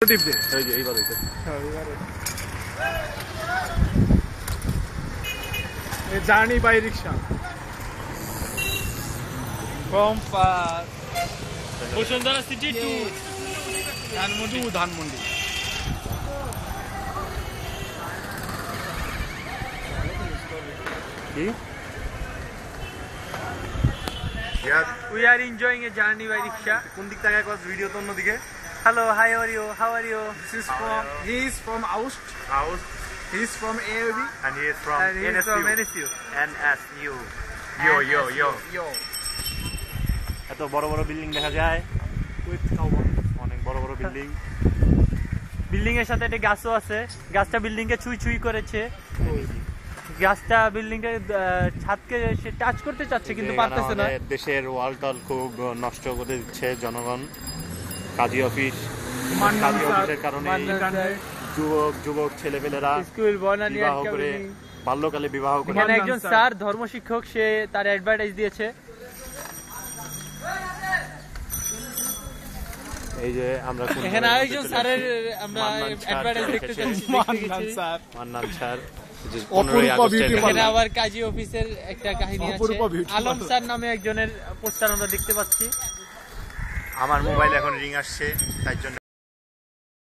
টিপ দে এই যে এইবার হইছে এই journey by rickshaw from Bosundara city to Dhanmondi কি we are enjoying a journey by rickshaw. কোন দিক থেকে কস ভিডিও তো অন্যদিকে Hello, how are you? How are you? he is from Aust house he is from AOB and he is from And he is from NSU. NSU yo এত বড় বড় building দেখা যায় with cowboy অনেক বড় বড় বিল্ডিং বিল্ডিং এর সাথে একটা গাছও আছে। গাছটা বিল্ডিং কে ছুঁই করছে। গাছটা বিল্ডিং এর ছাদকে সে টাচ করতে চাচ্ছে কিন্তু পারতেছে না। দেশের ওয়ালটল খুব নষ্ট করে দিচ্ছে জনগণ। কাজী অফিস মান্নান কাজী স্যার, অফিসের কারণে যুবক ছেলেপেলেরা স্কুল বনানী বিবাহ করে বাল্যকালে বিবাহ করে এখানে একজন স্যার ধর্ম শিক্ষক সে তার অ্যাডভার্টাইজ দিয়েছে। এই যে আমরা এখানে আরেকজন স্যারের আমরা অ্যাডভার্টাইজ দেখতে যাচ্ছি। মান্নান স্যার এখানে আবার কাজী অফিসের একটা কাহিনী আছে। আলম স্যার নামে একজনের পোস্টার আমরা দেখতে পাচ্ছি। আমার মোবাইল এখন রিং আসছে তাই জন্য